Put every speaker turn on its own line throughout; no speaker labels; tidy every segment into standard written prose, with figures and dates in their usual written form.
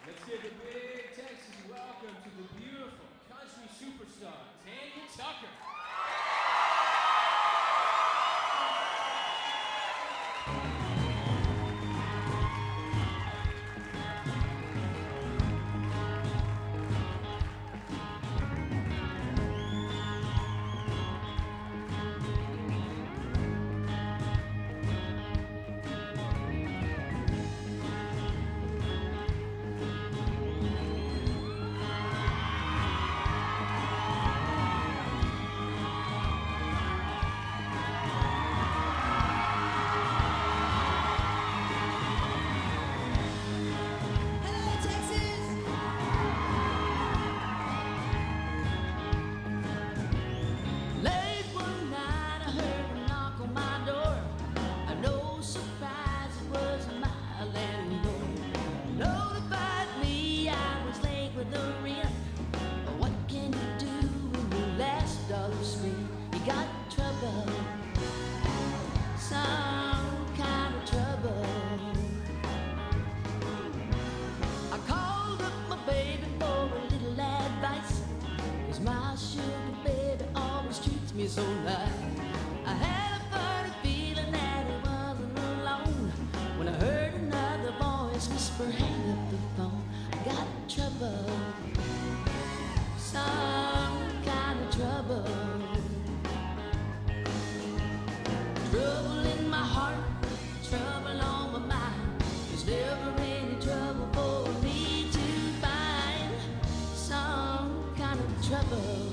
Let's give a big Texas welcome to the beautiful country superstar, Tanya Tucker.
So nice. I had a funny feeling that he wasn't alone when I heard another voice whisper, hang up the phone. I got trouble, some kind of trouble. Trouble in my heart, trouble on my mind. There's never any trouble for me to find some kind of trouble.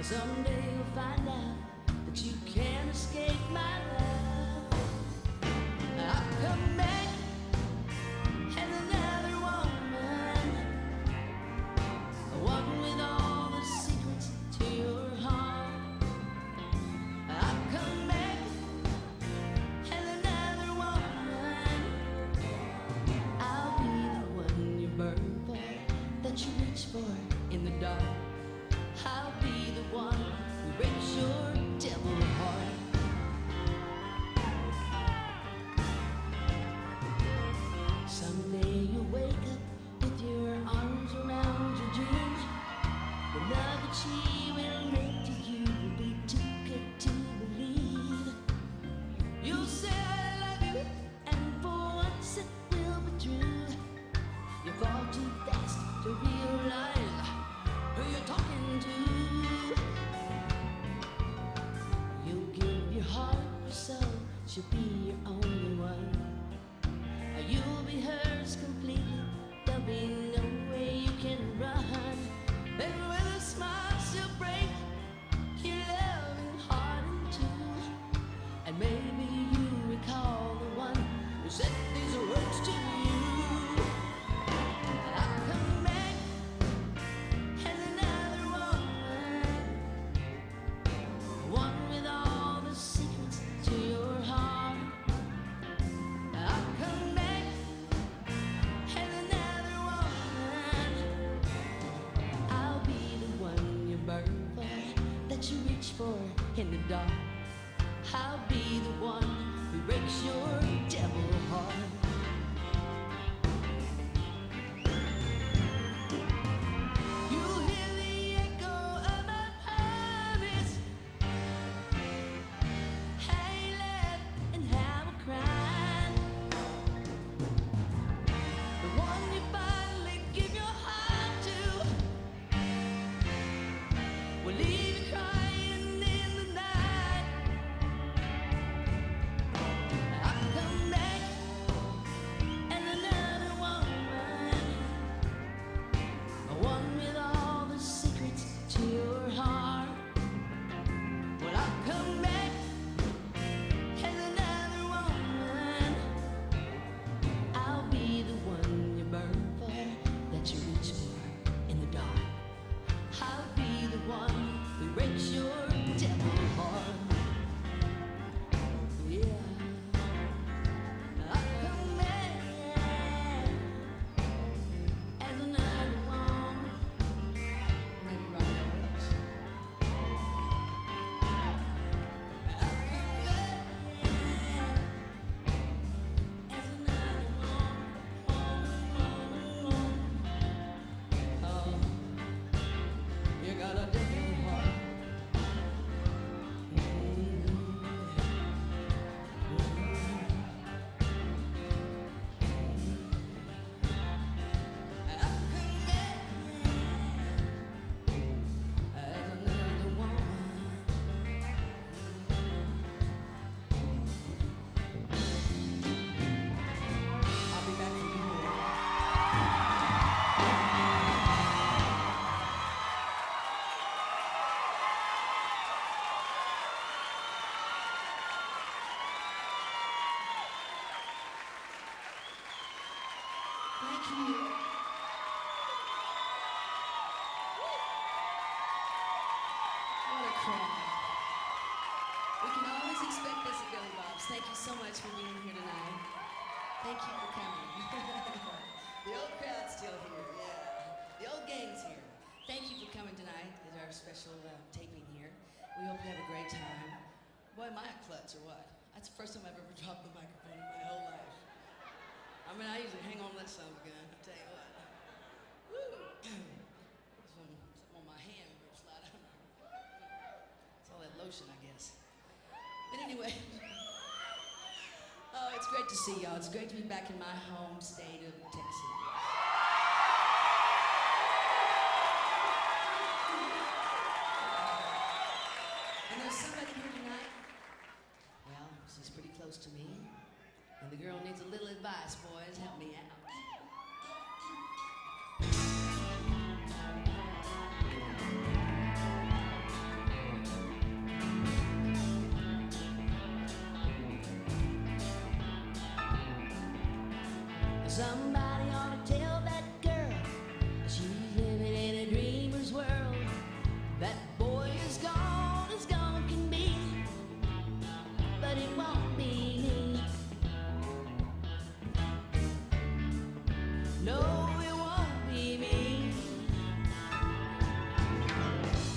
Someday you'll find out that you can't escape my love. your only one. You'll be hers completely. There'll be no way you can run. And with a smile she'll break your loving heart in two. And maybe you recall the one who said these words to you. And I'll come back as another woman, one with all the secrets to your heart. I'll come back as another woman. I'll be the one you burn for, that you reach for in the dark. I'll be the one who breaks your devil heart. You'll hear the echo of my promise. How you laugh and how I cried. The one you finally give your heart to will leave you crying in the night. I'll come back as another woman, one with all the secrets to your heart. Well, I'll come back as another woman. I'll be the one you burn for, that you reach for in the dark. I'll be the one who breaks your devil heart. Yeah. I'll come back as another woman. Maybe right now else. I'll come back as another woman. Oh, you got a devil heart. I'll come back as another woman. I'll be back in a minute. Thank you. What a crowd. We can always expect this at Billy Bob's. Thank you so much for being here tonight. Thank you for coming. The old crowd's still here, yeah. The old gang's here. Thank you for coming tonight at our special taping here. We hope you have a great time. Boy, am I a klutz or what? That's the first time I've ever dropped the microphone in my whole life. I mean, I usually hang on to that son of a gun, I'll tell you what. Woo! Something on my hand will slide out. It's all that lotion, I guess. But anyway, oh, it's great to see y'all. It's great to be back in my home state of Texas. And there's somebody here tonight. Well, she's pretty close to me. And the girl needs a little advice, boys. Help me out. Somebody ought to tell that girl she's living in a dreamer's world. That boy is gone can be, but it won't be me. No, it won't be me.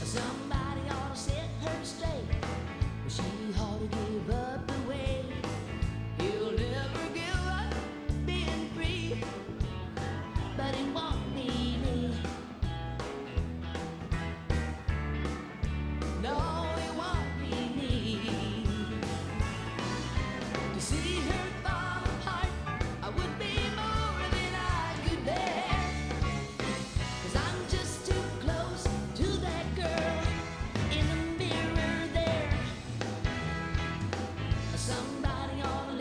Somebody ought to set her straight. She ought to give up the way. He'll never give up being free, but it won't be me. No, it won't be me. To see her fall apart, I would be more than I could bear. 'Cause I'm just too close to that girl in the mirror there. Somebody ought to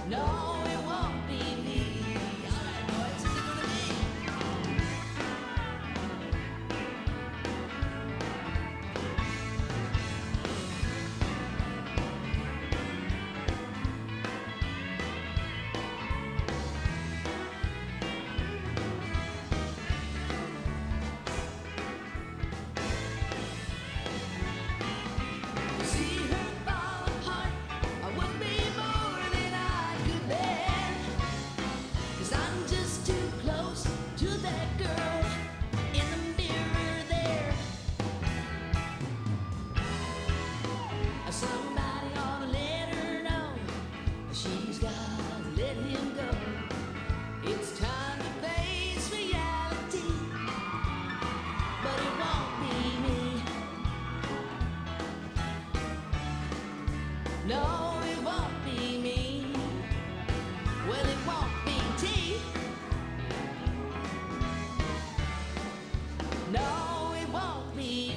No, it won't be me. All right, boys, who's it gonna be? See her fall apart, I would be more than I could bear. 'Cause I'm just too close to that girl in the mirror there. Somebody ought to let her know she's gotta let him go. It's time to face reality, but it won't be me. No, it won't be me. Well, it won't be T. No, it won't be.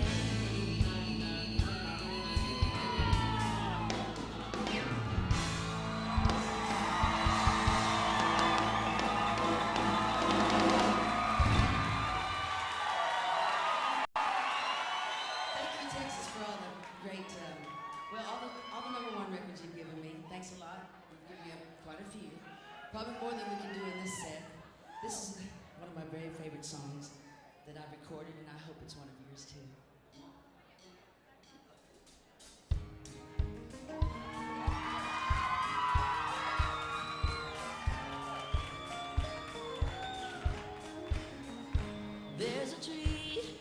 Thank you, Texas, for all the great, all the number one records you've given me. Thanks a lot. You've given me quite a few. Probably more than we can do in this set. This is one of my very favorite songs that I've recorded, and I hope it's one of yours too. There's a tree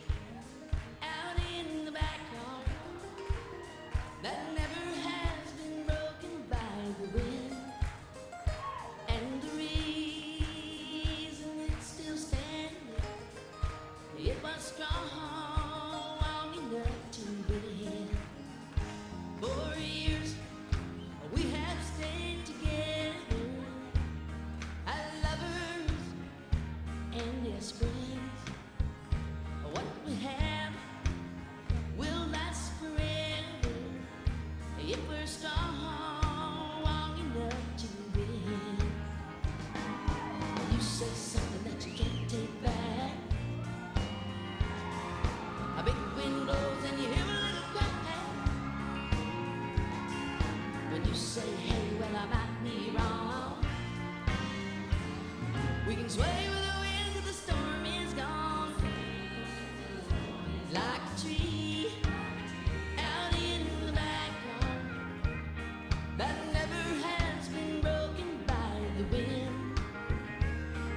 out in the backyard that never has been broken by the wind. And the reason it's still standing, it was strong enough to bend. For years we have stayed together as lovers and as friends. What we have will last forever if we're strong enough to win. You say something that you can't take back. A big wind blows and you hear a little crack. When you say, hey, well, I might be wrong, we can sway with the wind till the storm is gone. Like a tree out in the backyard that never has been broken by the wind.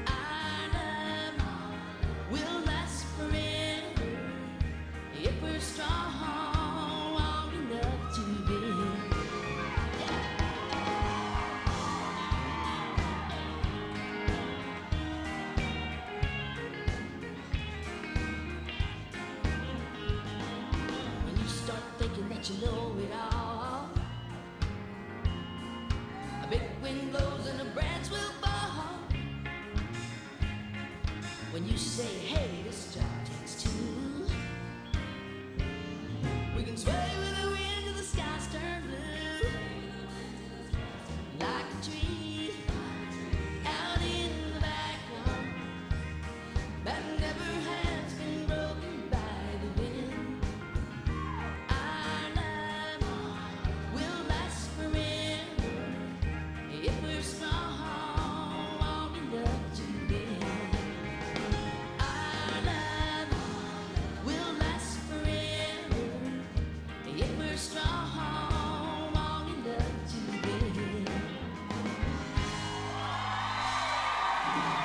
Our love will last forever if we're strong enough to bend. When you start thinking that you know it all, a big wind blows and the branch will fall. When you say, hey, this job takes two, we can sway with the wind till the skies turn blue. Like a tree out in the backyard that never has been broken by the wind. Our love will last forever if we're strong enough to bend. Our love will last forever if we're strong enough to bend. Thank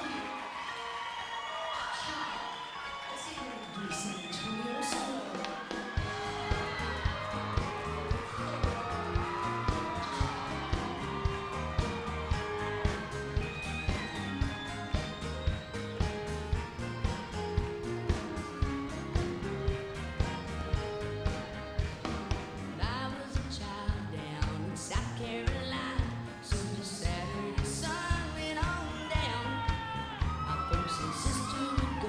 you. Let's see if we can do some Tanya solo. When I was a child down in South Carolina, so the Saturday sun went on down. My folks and sister would go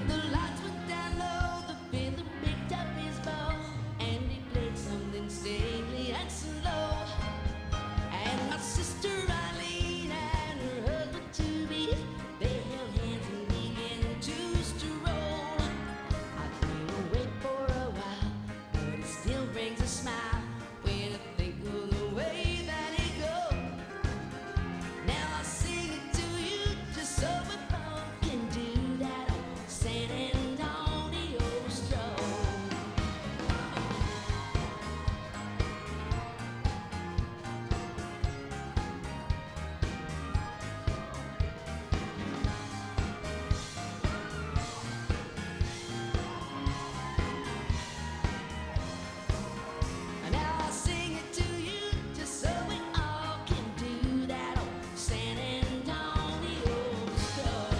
The lights went down low, the fiddler picked up his bow, and he played something stately and slow. And my sister Eileen and her husband to be, they held hands and began to stroll. I've been away for a while, but it still brings a smile when I think of the way that it goes. Now I sing it to you just so we both can do that old San Antonio stroll. Now I sing it to you just so we all can do that old San Antonio stroll.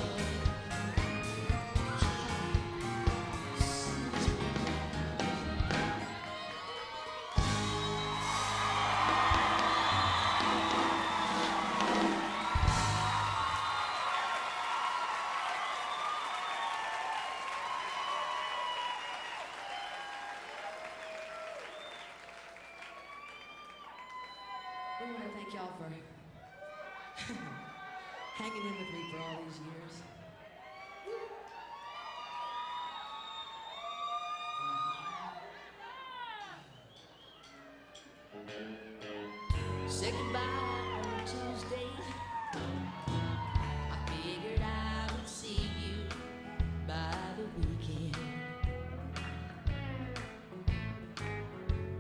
I want to thank y'all for hanging in with me for all these years. Say goodbye on Tuesday. I figured I would see you by the weekend.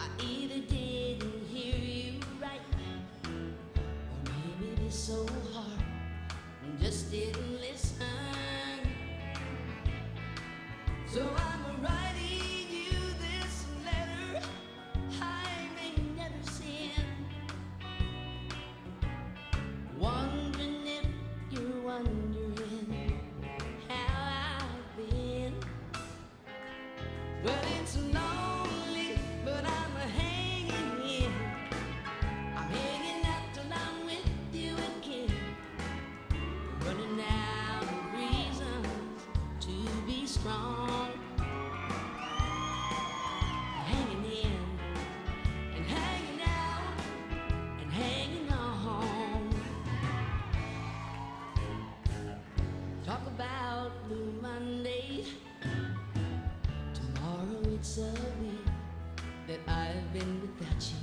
I either didn't hear you right, or maybe it's so hard and just didn't listen. So I'm writing you this letter I may never send, wondering if you're wondering how I've been. Well, it's lonely, but I'm hanging in. I'm hanging out till I'm with you again, running out of reasons to be strong. Hanging in and hanging out and hanging on. Talk about Blue Monday. Tomorrow it's a week that I've been without you.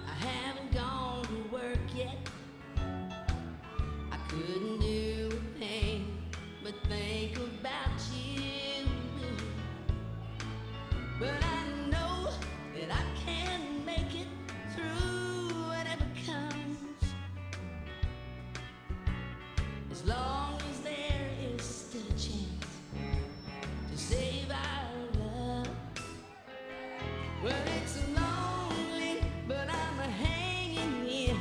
I haven't gone to work yet. I couldn't do a thing but think about you. But I know that I can make it through whatever comes, as long as there is still a chance to save our love. Well, it's lonely, but I'm hanging in.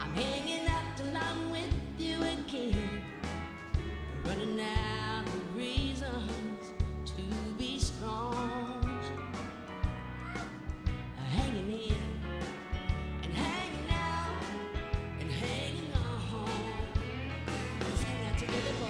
I'm hanging out till I'm with you again, running out of reasons to be strong. Hanging in and hanging out and hanging on. Let's hang out together, boy.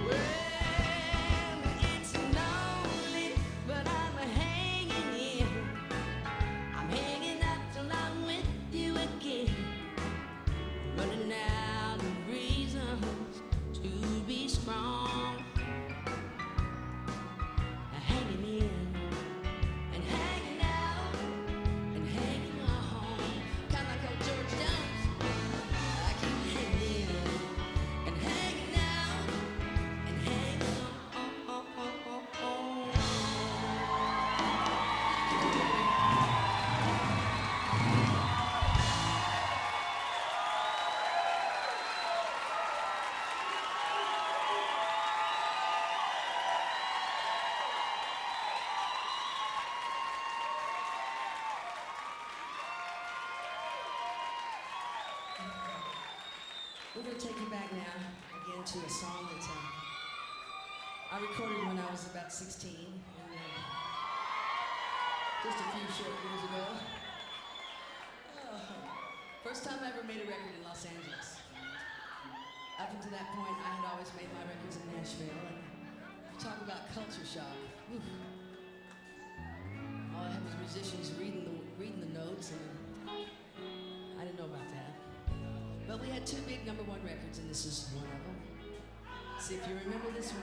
Well, it's lonely, but I'm hanging in. I'm hanging out till I'm with you again, running out of reasons to be strong. Hanging in and hanging out and hanging on. Kind of like old George Jones. I keep hanging in and hanging out and hanging on. We're going to take you back now again. into a song that I recorded when I was about 16, and just a few short years ago. First time I ever made a record in Los Angeles. Up until that point, I had always made my records in Nashville, and talk about culture shock. Oof. All I had was musicians reading the notes, and I didn't know about that. But we had 2 big #1 records, and this is one of them. See if you remember this one.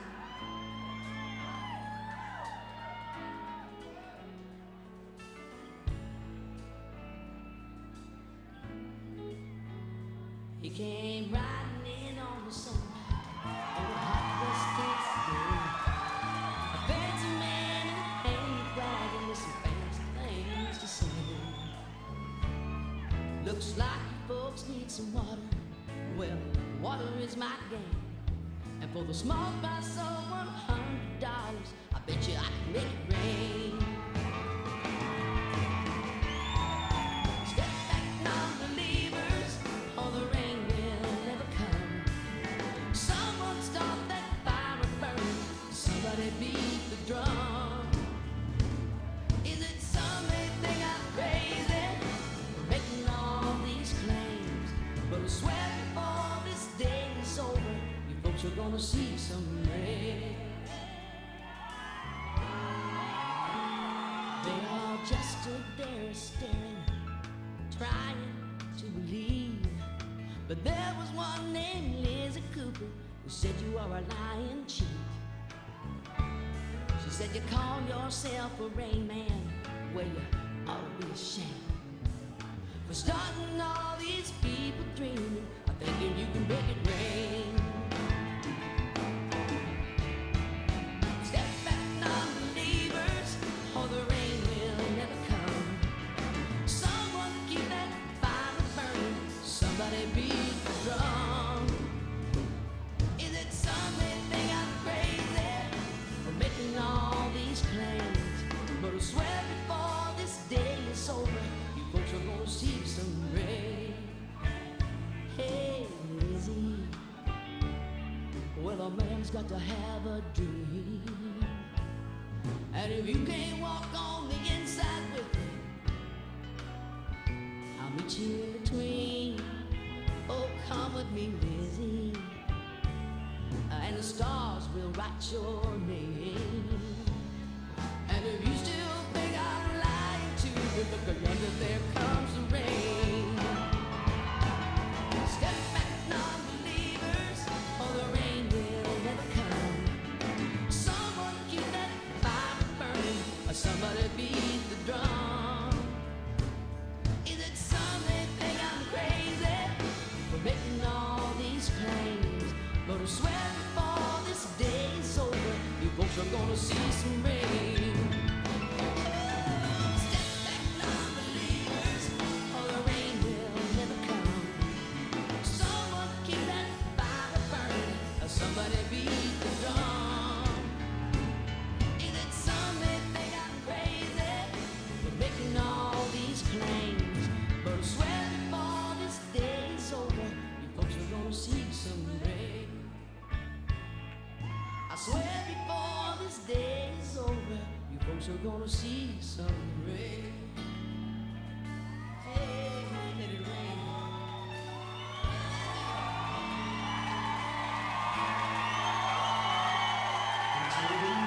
He came riding in on the sun on a hot West Texas day. A fancy man in a paint wagon with some fancy things to say. Looks like you folks need some water. Well, water is my game. And for the small price of $100, I bet you I can make it rain. Step back, non-believers, or the rain will never come. Someone start that fire and burn. Somebody beat the drum. Is it some they think I'm crazy for making all these claims? But I swear before this day is over, you folks are gonna see some rain. They all just stood there staring, trying to believe. But there was one named Lizzie Cooper who said you are a lying cheat. She said you call yourself a rain man. Well, you ought to be ashamed for starting all these people dreaming of thinking you can make it rain. Step back, non-believers, or the rain will never come. Someone keep that fire burning. Somebody beat the drum. Is it some they think I'm crazy for making all these claims? But I swear before this day is over, you folks are gonna see some rain. Hey, Lizzie, well, a man's got to have a dream. And if you can't walk on the inside with me, I'll meet you in between. Oh, come with me, Lizzie, and the stars will write your name. And if you still think I'm lying to you, look yonder, there comes the rain. Step back, non-believers, or the rain will never come. Someone keep that fire burning, or somebody beat the drum. Is it some they think I'm crazy for making all these claims? But I swear before this day is over, you folks are gonna see some rain. Step back, non-believers, or the rain will never come. Someone keep that fire burning, or somebody beat the drum. Is it some they think I'm crazy for making all these claims? But I swear before this day is over, you folks are gonna see some rain. I swear before this day is over, you folks are gonna see some rain. Hey, let it rain. Until the rain.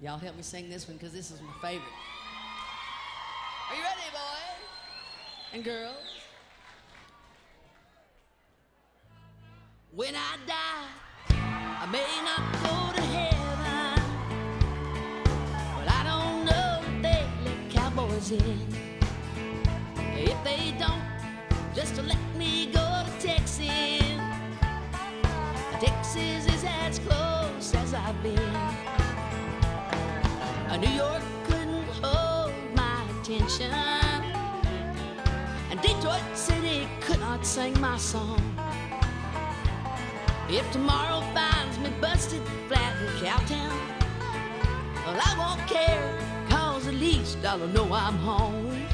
Y'all help me sing this one because this is my favorite. Are you ready, boys and girls? When I die, I may not go to heaven, but I don't know if they let cowboys in. If they don't, just to let me go to Texas. Texas is as close as I've been. New York could station, and Detroit City could not sing my song. If tomorrow finds me busted flat in Cowtown, well, I won't care, 'cause at least I'll know I'm home.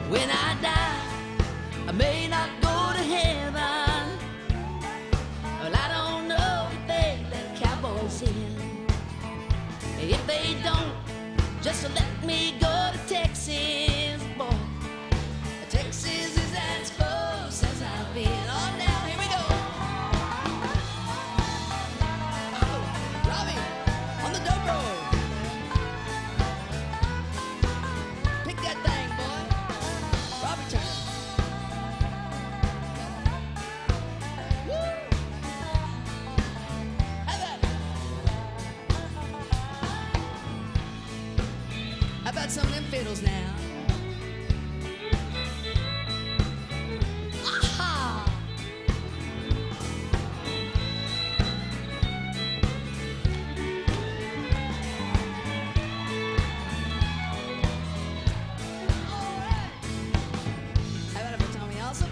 When I die, I may not go to heaven. Well, I don't know if they let cowboys in. If they don't, just let me go to Texas, boy. Texas is as close as I've been. On down, here we go. Oh, Robbie, on the dobro. Pick that thing, boy. Robbie Turner. Woo! How about it? How about some of them fiddles now? Aha! All right. How about it for Tommy Allison?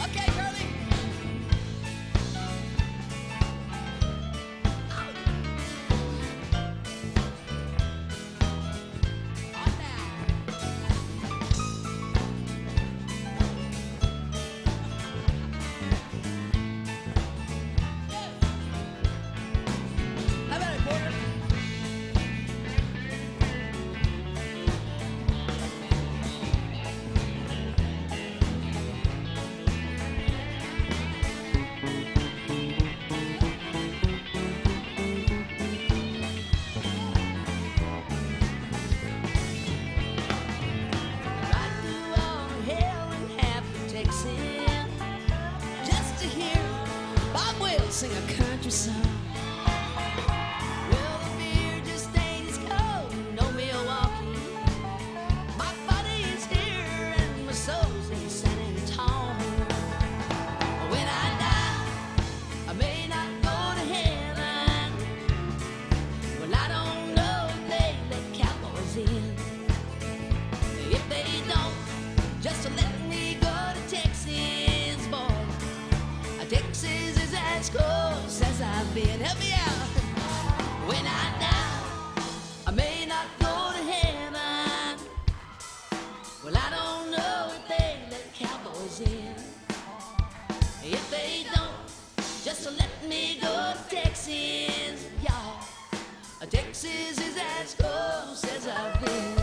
Okay, Curly. On now. How about it, Porter? Right through all hell and half of Texas, just to hear Bob Wills sing a country song. Well, the beer just ain't as cold, no Milwaukee. My body is here and my soul's in San Antonio. When I die, I may not go to heaven. Well, I don't know if they let cowboys in. If they don't, just let me go to Texas, boy. Texas is as close as I've been. Help me out. When I die, I may not go to heaven. Well, I don't know if they let cowboys in. If they don't, just let me go to Texas, y'all. Texas is as close as I've been.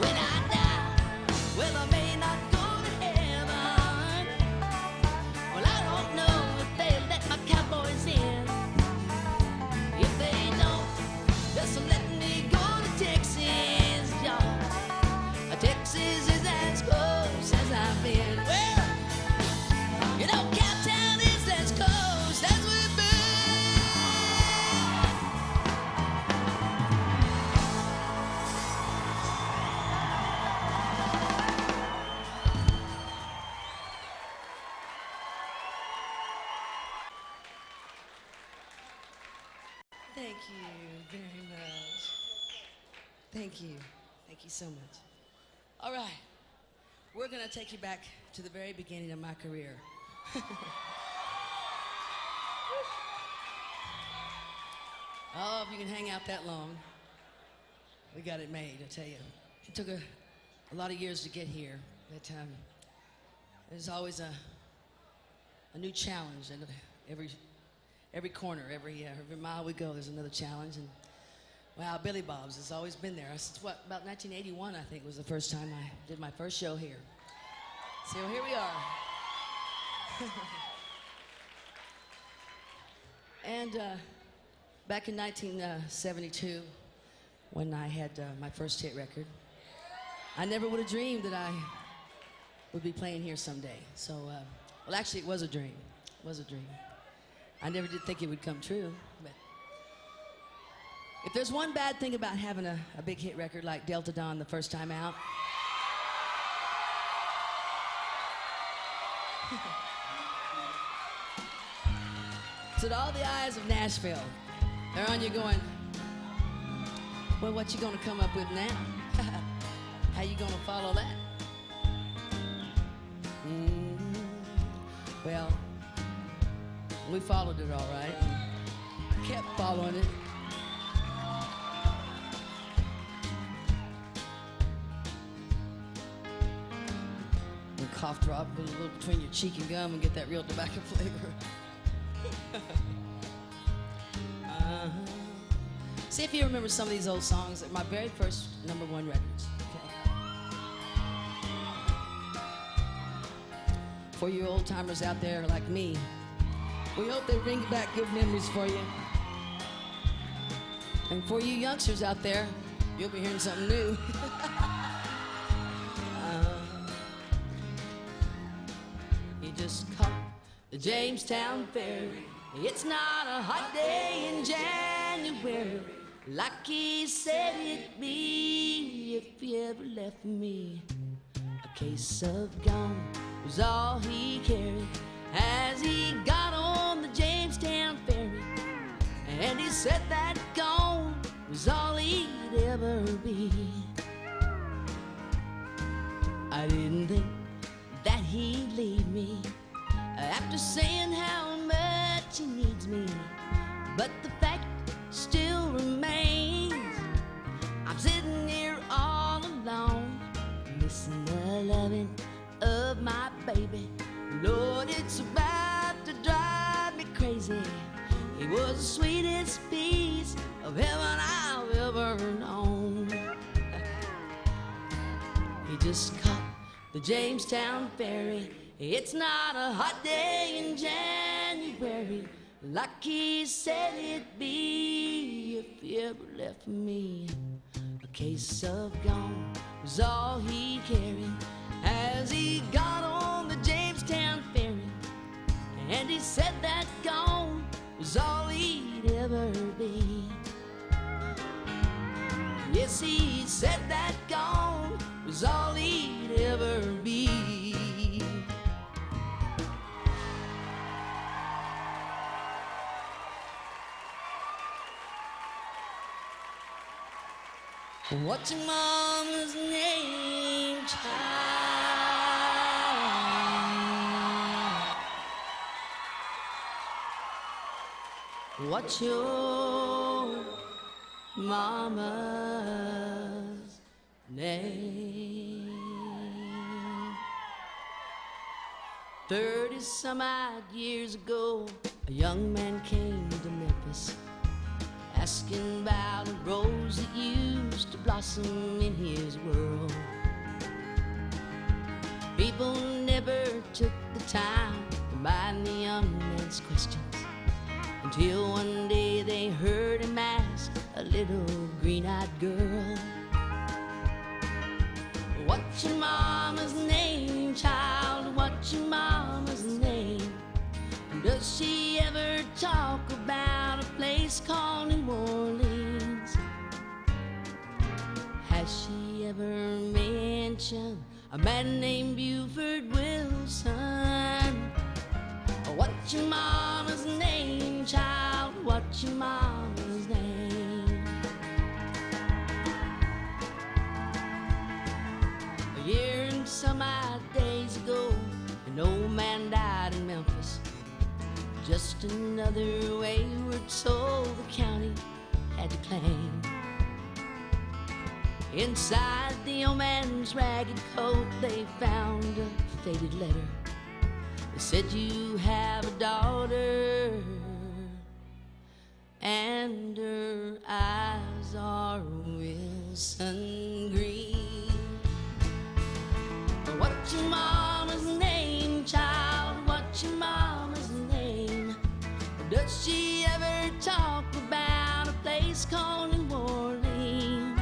When I die, well, I may not go to heaven. Well, I don't know if they let my cowboys in. If they don't, just let me go to Texas, y'all. Texas is as close as I've been. Well, you know, Cowtown is as close as we've been. Thank you very much. Thank you. Thank you so much. All right. We're going to take you back to the very beginning of my career. Oh, if you can hang out that long, we got it made, I tell you. It took a lot of years to get here. But there's always a new challenge, and every corner, every mile we go, there's another challenge. And wow, Billy Bob's has always been there. Since about 1981, I think, was the first time I did my first show here. So here we are. And back in 1972, when I had my first hit record, I never would have dreamed that I would be playing here someday. So, well, actually, it was a dream. It was a dream. I never did think it would come true, but If there's one bad thing about having a big hit record like Delta Dawn the first time out, so to all the eyes of Nashville, they're on you going, well, what you gonna come up with now? How you gonna follow that? Well, we followed it all right. Kept following it. And cough drop, put a little between your cheek and gum and get that real tobacco flavor. See if you remember some of these old songs. My very first #1 records. Okay. For you old timers out there like me, we hope they bring back good memories for you. And for you youngsters out there, you'll be hearing something new. You just caught the Jamestown Ferry. It's not a hot day in January, like he said it'd be if he ever left me. A case of gum was all he carried as he got on the Jamestown Ferry. And he said that gone was all he'd ever be. I didn't think that he'd leave me after saying how much he needs me, but the fact still remains, I'm sitting here all alone, missing the loving of my baby. Lord, it's about to drive me crazy. He was the sweetest piece of heaven I've ever known. He just caught the Jamestown Ferry. It's not a hot day in January, like he said it'd be if he ever left me. A case of gum was all he carried as he got on the Jamestown Ferry. And he said that gone was all he'd ever be. Yes, he said that gone was all he'd ever be. What's your mama's name, child? What's your mama's name? 30-some-odd years ago, a young man came to Memphis, asking about a rose that used to blossom in his world. People never took the time to mind the young man's questions, until one day they heard him ask a little green-eyed girl, what's your mama's name, child? What's your mama's name? Does she ever talk about a place called New Orleans? Has she ever mentioned a man named Buford Wilson? What's your mama's name, child? What's your mama's name? A year and some odd days ago, an old man died in Memphis. Just another wayward soul the county had to claim. Inside the old man's ragged coat they found a faded letter. It said, you have a daughter and her eyes are Wilson green. What's your mama's name, child? What's your mama's name? Does she ever talk about a place called New Orleans?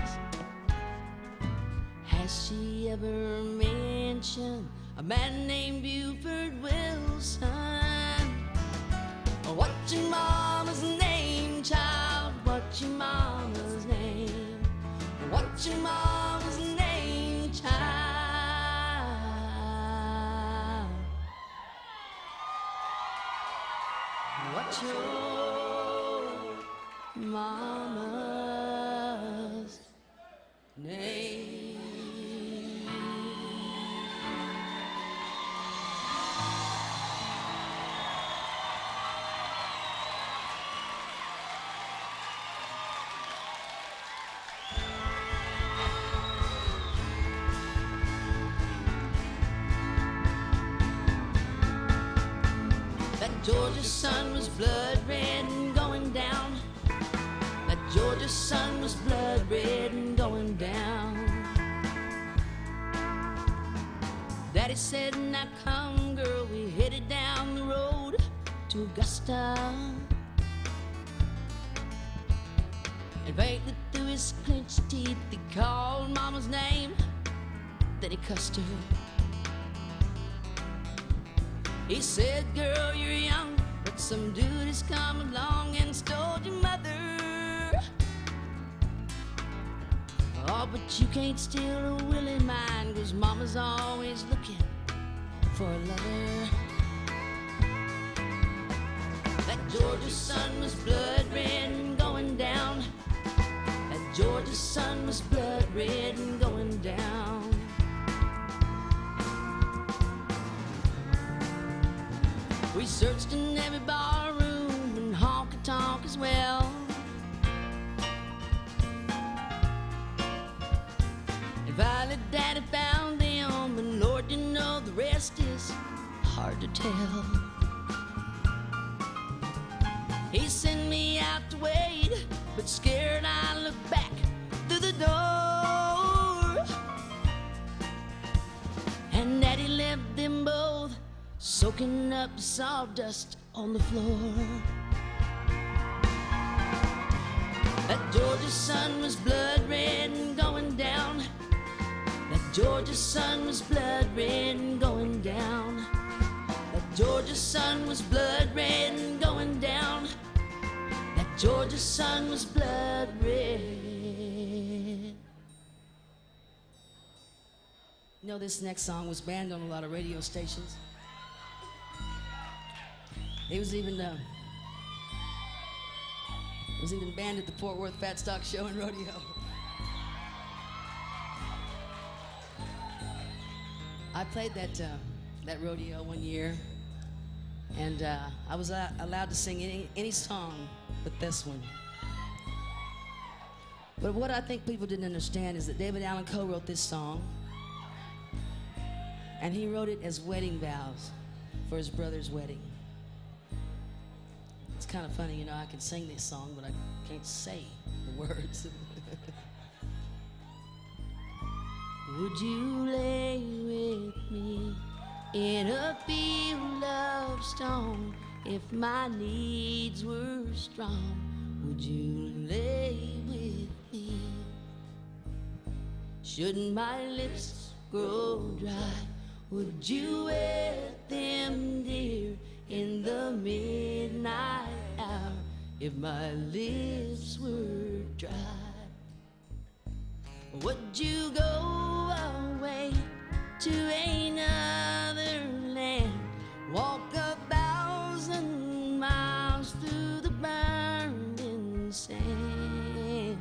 Has she ever mentioned a man named Buford Wilson? What's your mama's name, child? What's your mama's Georgia sun was blood red and going down. That Georgia sun was blood red and going down. Daddy said, now come girl, we headed down the road to Augusta. And vaguely through his clenched teeth he called Mama's name. Then he cussed her. He said, girl, you're young, but some dude has come along and stole your mother. Oh, but you can't steal a willing mind, 'cause Mama's always looking for a lover. That Georgia sun was blood red and going down. That Georgia sun was blood red and going down. We searched in every bar room and honky-tonk as well. And finally Daddy found them, and Lord, you know the rest is hard to tell. He sent me out to wait, but scared I looked back through the door. And Daddy left them both soaking up sawdust on the floor. That Georgia sun was blood red and going down. That Georgia sun was blood red and going down. That Georgia sun was blood red and going down. That Georgia sun was blood red. You know, this next song was banned on a lot of radio stations. It was even banned at the Fort Worth Fat Stock Show and Rodeo. I played that rodeo one year, and I was allowed to sing any song but this one. But what I think people didn't understand is that David Allan Coe wrote this song, and he wrote it as wedding vows for his brother's wedding. It's kind of funny, you know, I can sing this song, but I can't say the words. Would you lay with me in a field of stone if my needs were strong? Would you lay with me? Shouldn't my lips grow dry, would you wet them, dear, in the midnight hour if my lips were dry? Would you go away to another land, walk 1,000 miles through the burning sand,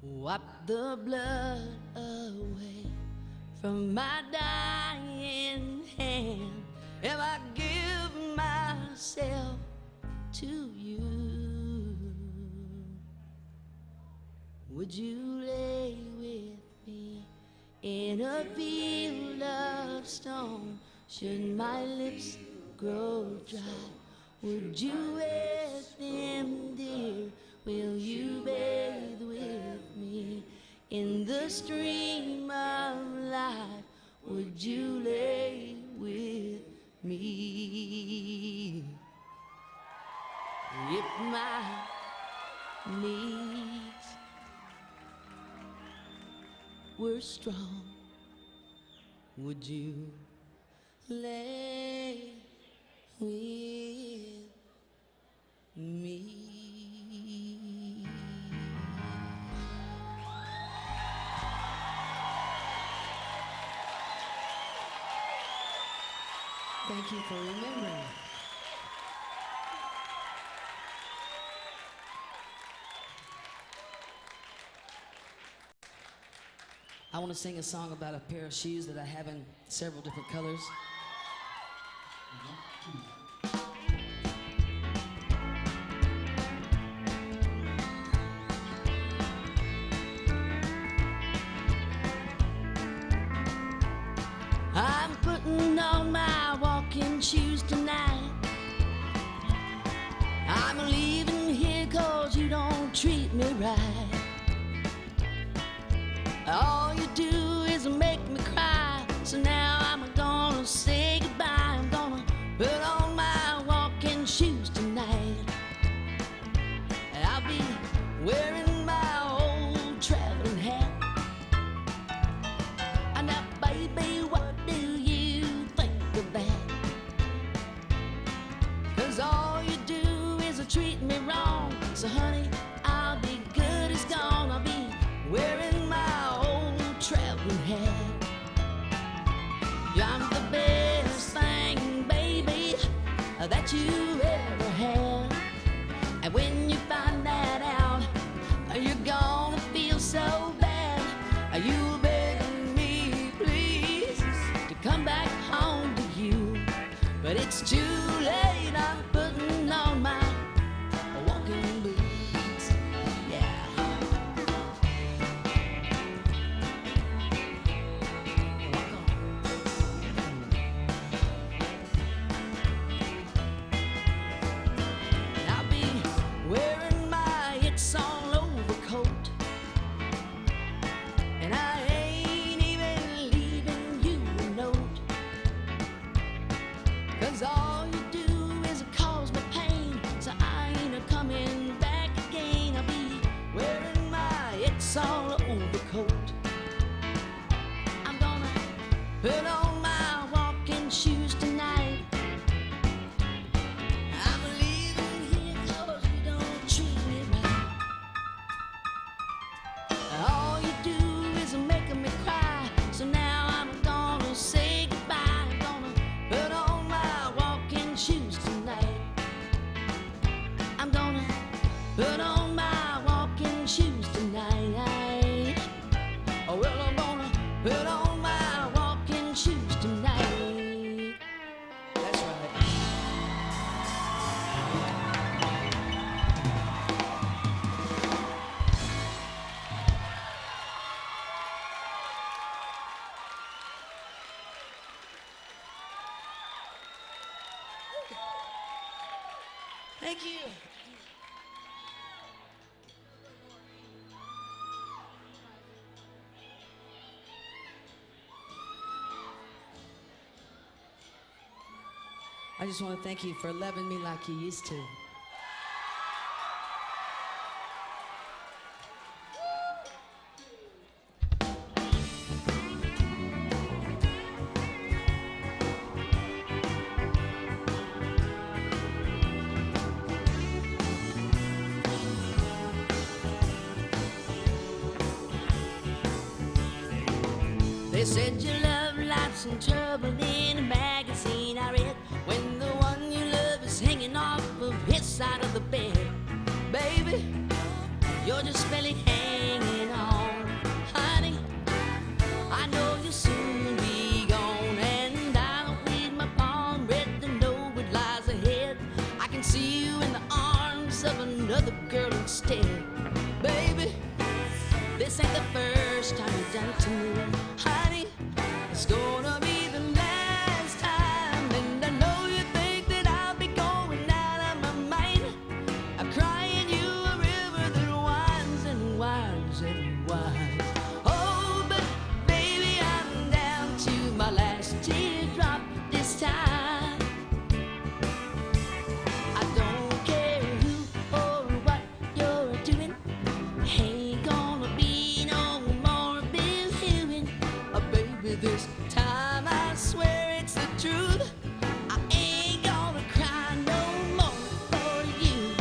wipe the blood away from my dying hand if I give myself to you? Would you lay with me in a field of stone? Should my lips grow dry, would you wet them, dear? Will you bathe with me in the stream of life? Would you lay with me if my needs were strong? Would you lay with me? Thank you for remembering. I want to sing a song about a pair of shoes that I have in several different colors. I'm putting on my walking shoes me right. All you do is make me cry. So now I'm gonna say goodbye. I'm gonna put on my walking shoes tonight. I'll be wearing my old traveling hat. And now, baby, what do you think of that? 'Cause all you do is treat me wrong. So honey, I'll be good as gone. I'll be wearing my old traveling hat. I'm the best thing, baby, that you ever had. And when you find that out, you're gonna feel so bad. You begging me, please, to come back home to you. But it's too late, I'm putting on my walking boots. Yeah. Walk on. I'll be wearing my It's All Over coat. And I ain't even leaving you a note. 'Cause all you do is cause me pain. So I ain't coming back again. I'll be wearing my It's All Over coat. I'm gonna put on my walking shoes tonight. I'm leaving here 'cause you don't treat me right. All you do is making me cry. So now I'm gonna say goodbye. I'm gonna put on my walking shoes tonight. I'm gonna put on my walking shoes tonight. Oh, well, I'm gonna put on my walking shoes tonight. That's right. Thank you. I just want to thank you for loving me like you used to. They said your love life's in trouble in a magazine I read, when the one you love is hanging off of his side of the bed. Baby, you're just barely hanging on. Honey, I know you'll soon be gone, and I don't need my palm read to know what lies ahead. I can see you in the arms of another girl instead. Baby, this ain't the first time you've done it to me. Honey, it's gonna be the last time. And I know you think that I'll be going out of my mind. I'm crying you a river that winds and winds and winds. Oh, but baby, I'm down to my last teardrop this time. I don't care who or what you're doing. Ain't gonna be no more boo-hooing. Baby, this time I swear it's the truth. I ain't gonna cry no more for you.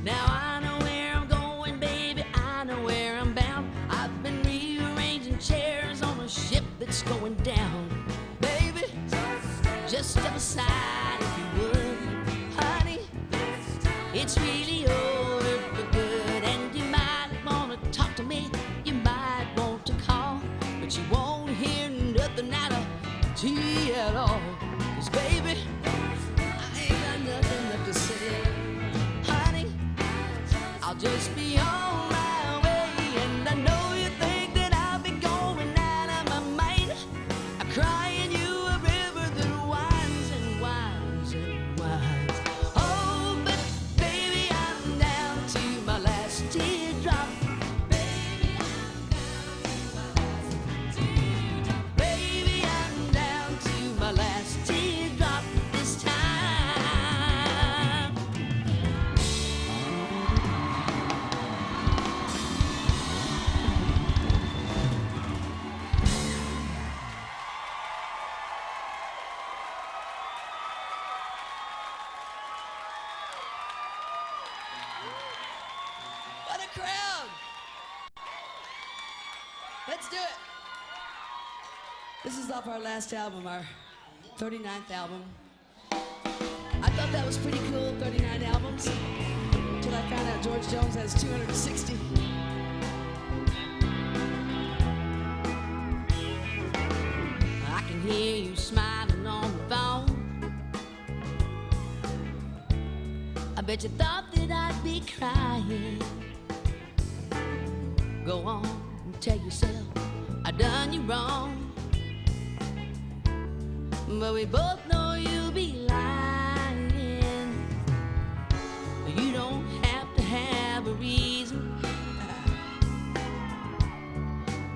Now I know where I'm going, baby, I know where I'm bound. I've been rearranging chairs on a ship that's going down. Baby, just step aside if you would. Honey, it's really over for good. And you might want to talk to me, you might want to call, but you won't hear nothing out of tea at all. 'Cause baby, I ain't got nothing left to say. Honey, just be on my way. And I know you think that I'll be going out of my mind, crying you a river that winds and winds and winds. Oh, but baby, I'm down to my last teardrop. Baby, I'm down to my last teardrop. Baby, I'm down to my last teardrop this time. What a crowd! Let's do it. This is off our last album, our 39th album. I thought that was pretty cool, 39 albums, until I found out George Jones has 260. I can hear you smiling on the phone. I bet you thought that I'd be crying. Go on and tell yourself I done you wrong, but we both know you'll be lying. You don't have to have a reason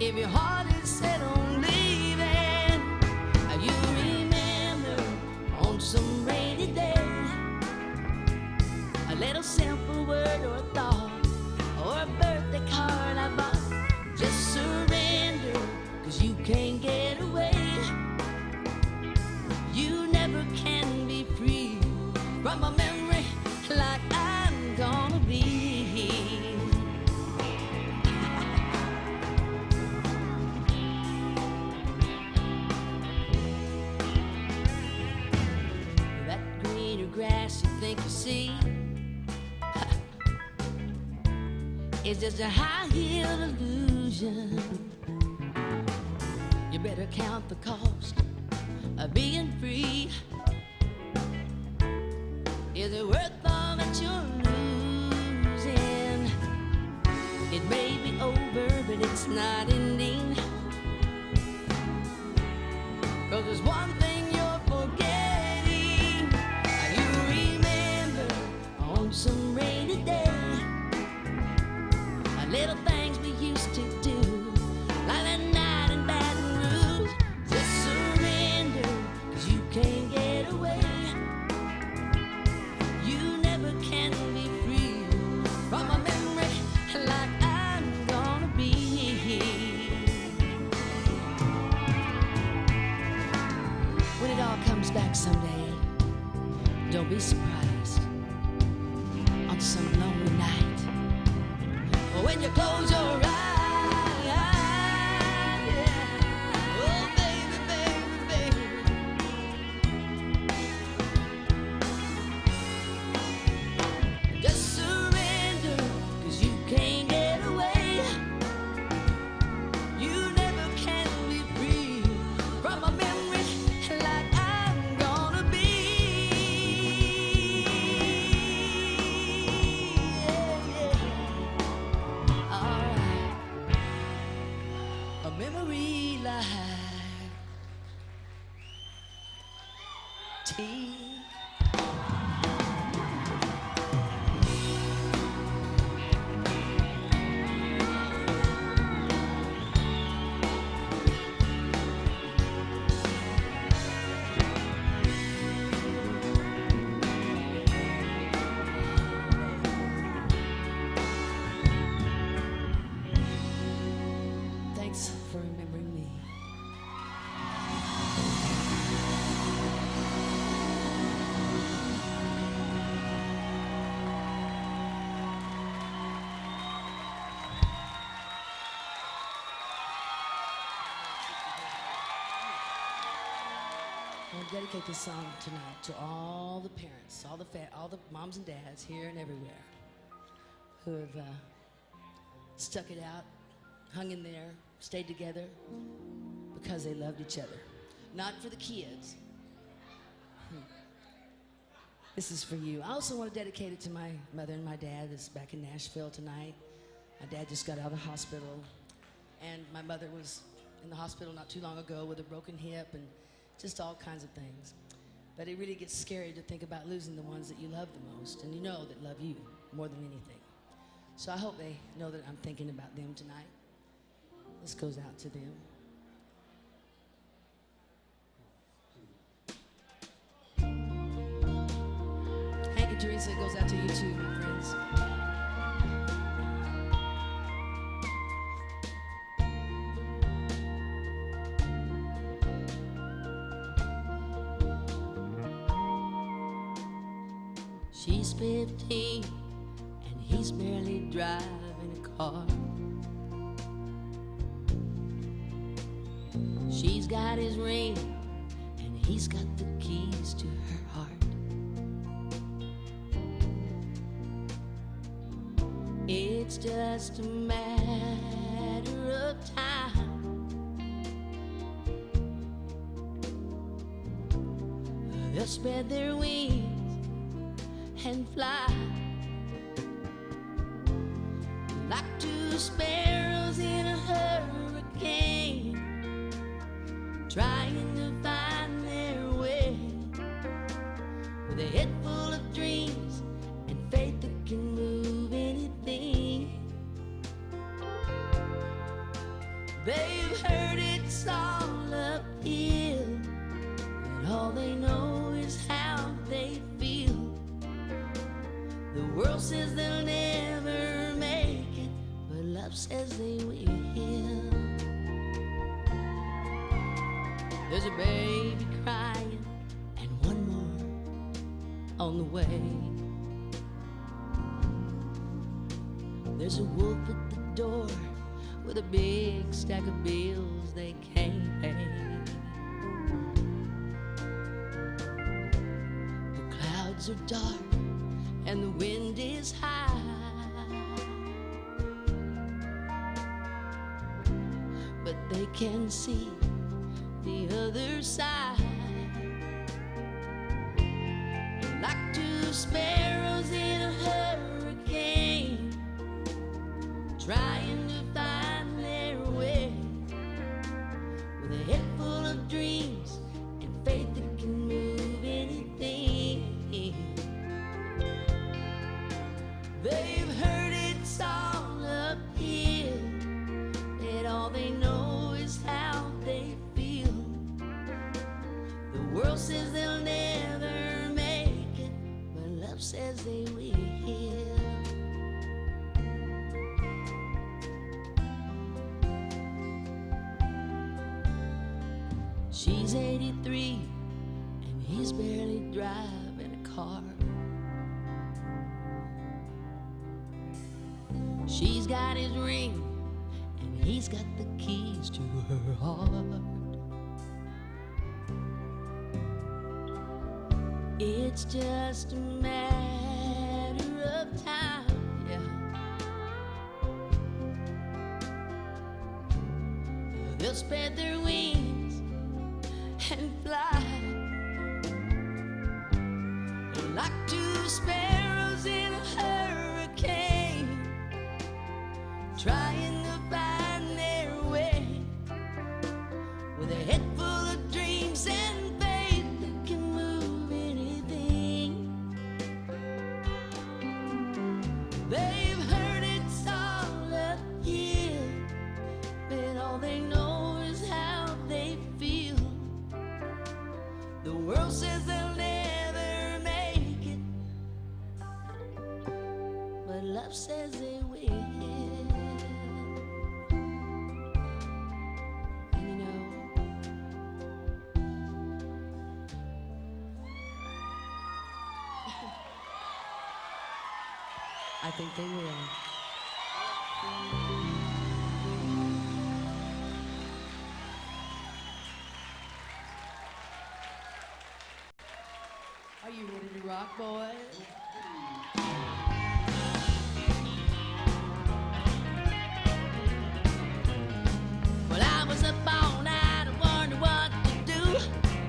if your heart is set on leaving. You remember on some rainy day, a little simple word or a thought or a birthday card I bought. Just surrender, 'cause you can't get away. You never can be free from a memory like I'm gonna be. That greener grass you think you see is just a high-heeled illusion. You better count the cost of being free. Is it worth all that you're losing? It may be over, but it's not ending. 'Cause there's one thing you're forgetting. You remember on some rainy day, little things we used to do, like that night in Baton Rouge. Just surrender, 'cause you can't get away. You never can be free from a memory like I'm gonna be. When it all comes back someday, don't be surprised on some lonely night. When you close your eyes, yeah. Oh, baby, baby, baby. Just surrender, 'cause you can't get away. You never can be free from a memory like I'm gonna be. A memory like tea. Thanks for remembering me. I want to dedicate this song tonight to all the parents, all the moms and dads here and everywhere who have stuck it out, hung in there, stayed together because they loved each other. Not for the kids, This is for you. I also want to dedicate it to my mother and my dad that's back in Nashville tonight. My dad just got out of the hospital, and my mother was in the hospital not too long ago with a broken hip and just all kinds of things. But it really gets scary to think about losing the ones that you love the most and you know that love you more than anything. So I hope they know that I'm thinking about them tonight. This goes out to them. Hank and Teresa, it goes out to you too, my friends. She's 15 and he's barely driving a car. She's got his ring and he's got the keys to her heart. It's just a matter of time. They'll spread their wings and fly like two sparrows in a hurricane, trying to find their way with a head full of dreams and faith that can move anything. They've heard it's all uphill, and all they know is how they feel. The world says they'll never make it, but love says they will. There's a baby crying and one more on the way. There's a wolf at the door with a big stack of bills they can't pay. The clouds are dark and the wind is high, but they can see the other side. Like two sparrows in a hurricane, trying to find their way with a head full of dreams and faith that can move anything. They've heard it's all uphill, and all they know is how they feel. The world says they'll never make it, but love says they will. She's 83 and he's barely driving a car. She's got his ring and he's got the keys to her heart. It's just a matter of time, yeah. They'll spread their wings and fly like two sparrows in a hurricane, trying to find their way with a head full of dreams and faith that can move anything. They've heard it's all uphill, but all they know is how they feel. The world says they'll never make it, but love says they will. I think they will. Are you ready to rock, boys? Well, I was up all night and wondered what to do.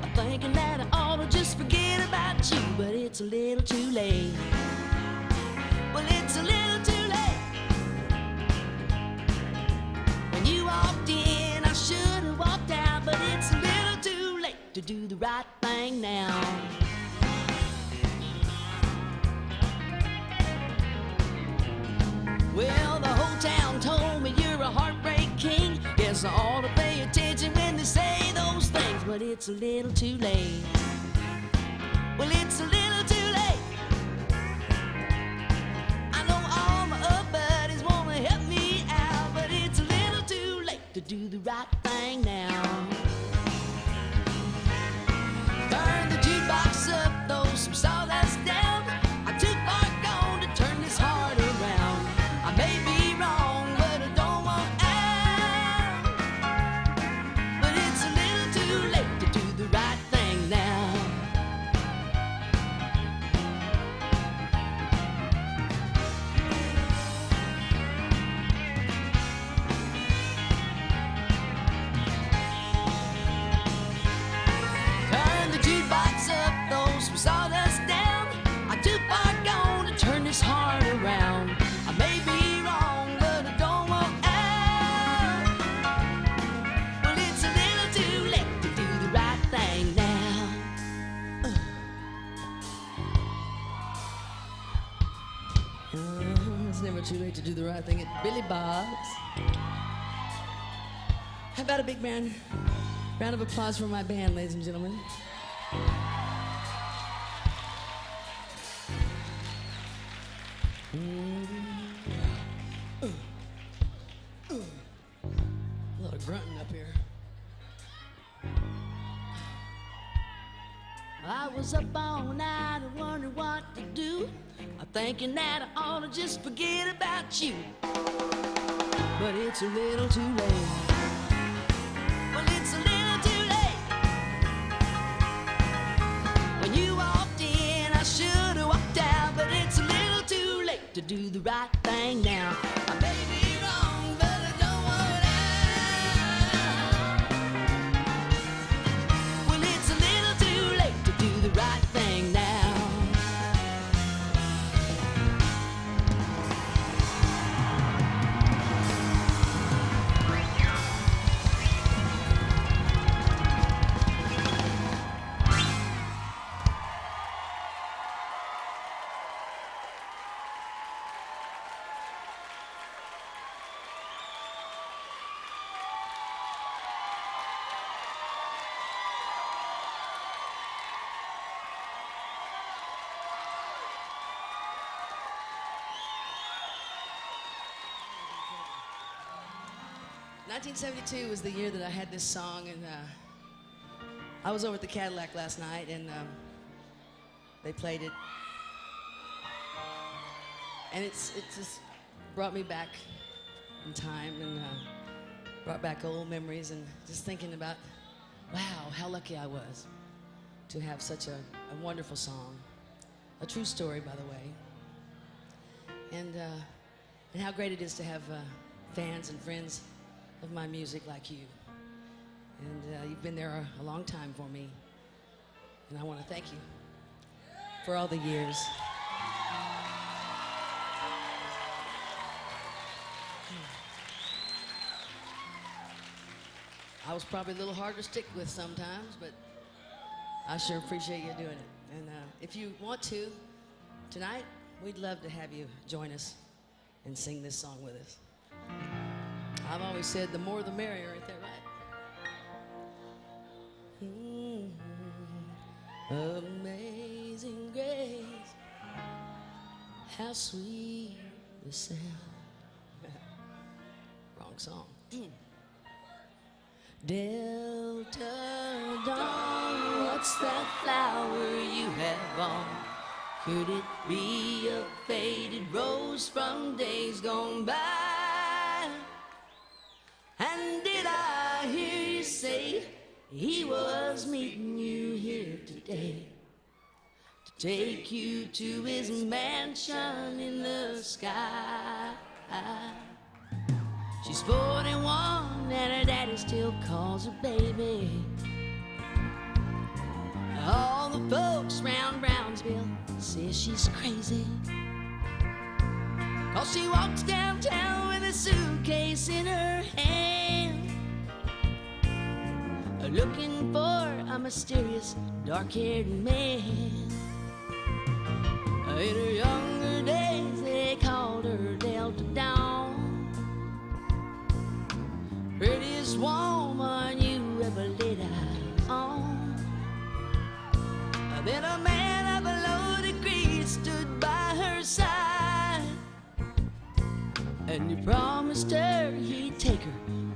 I'm thinking that I ought to just forget about you, but it's a little now. Well, the whole town told me you're a heartbreak king. Guess I ought to pay attention when they say those things, but it's a little too late. Well, it's a little too late. I know all my other buddies wanna help me out, but it's a little too late to do the right thing now. Turn the jukebox up, throw some sawdust down. I'm too far gone to turn this heart around. I may be wrong, but I don't want out. But it's a little too late to do the right thing now. Turn the jukebox up, throw some sawdust down. I'm too far gone to turn this heart around. I may be wrong, but I don't want out. Well, it's a little too late to do the right thing now. It's never too late to do the right thing at Billy Bob's. How about a big round of applause for my band, ladies and gentlemen? A lot of grunting up here. I was up all night and wondered what to do. I'm thinking that I ought to just forget about you. But it's a little too late. Well, it's a little too late. When you walked in, I should have walked out, but it's a little too late to do the right thing now. I may be wrong, but I don't want out. Well, it's a little too late to do the right thing now. (1972) was the year that I had this song, and I was over at the Cadillac last night, and they played it, and it just brought me back in time, and brought back old memories, and just thinking about, wow, how lucky I was to have such a wonderful song, a true story, by the way, and how great it is to have fans and friends of my music like you. And you've been there a long time for me. And I want to thank you for all the years. I was probably a little hard to stick with sometimes, but I sure appreciate you doing it. And if you want to, tonight, we'd love to have you join us and sing this song with us. I've always said the more the merrier, ain't that right? Amazing grace, how sweet the sound. Wrong song. Delta Dawn, what's that flower you have on? Could it be a faded rose from days gone by? And did I hear you say he was meeting you here today to take you to his mansion in the sky? She's 41 and her daddy still calls her baby. All the folks round Brownsville say she's crazy, 'cause she walks downtown with a suitcase in her hand, looking for a mysterious dark-haired man. In her younger days, they called her Delta Dawn, prettiest woman you ever laid eyes on. Then a man of a low degree stood by her side, and he promised her he'd take her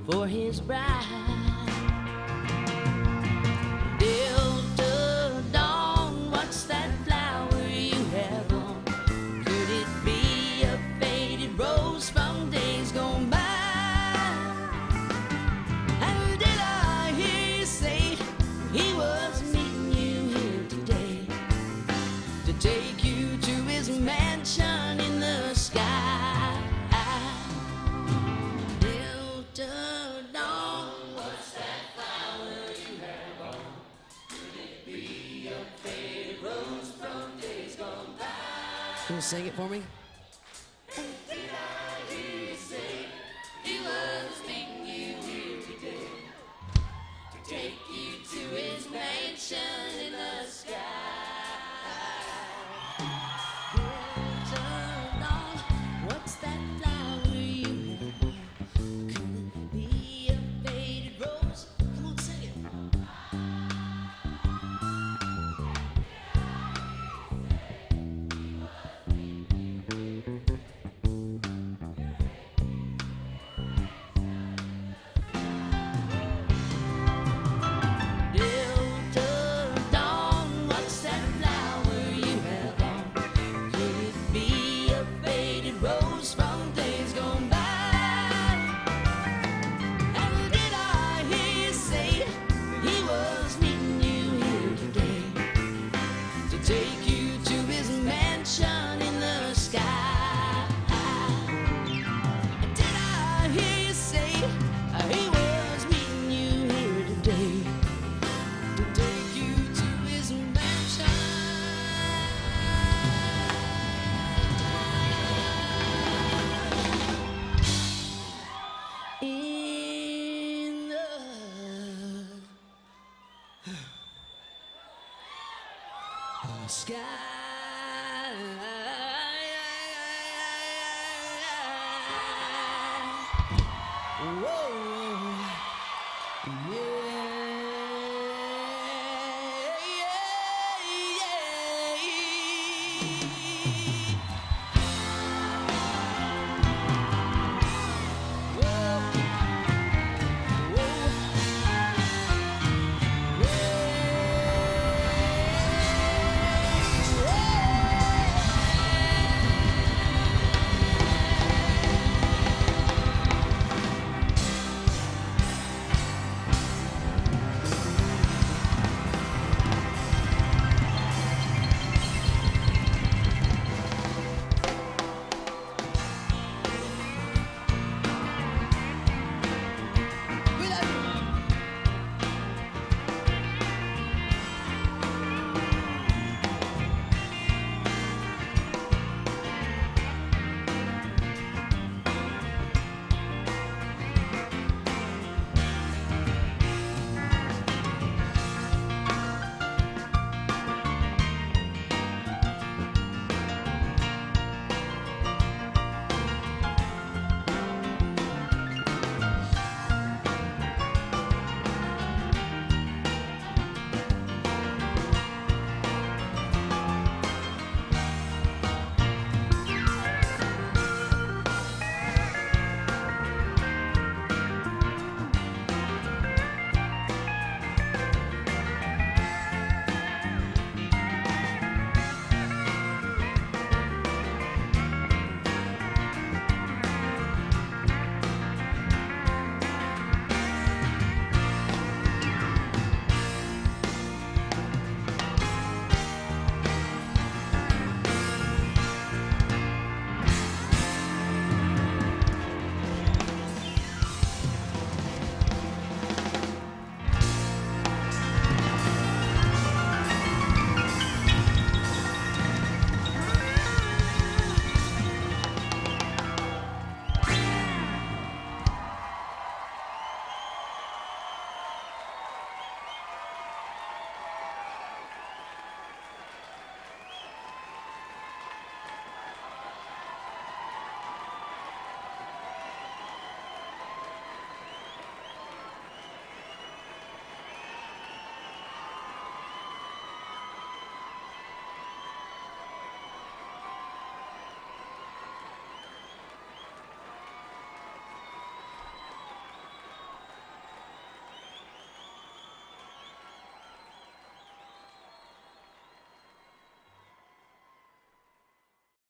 for his bride. Delta Dawn, what's that flower you have on? Could it be a faded rose from days gone by? And did I hear you say he was meeting you here today to take you to his mansion in the sky? Delta Dawn, what's that flower you have on? Could it be a faded rose from days gone by? Can you sing it for me? And did I hear you say he was meeting you here today to take you to his mansion in the sky? Delta Dawn, what's that flower you have on? Could it be a faded rose? Come on, sing it. Delta Dawn, what's that flower you have on? Could it be a faded rose from days gone by? And did I hear you say he was meeting you here today to take you to his mansion in the sky? And did I hear you say he was meeting you here today to take you to his mansion in the sky? Whoa, yeah.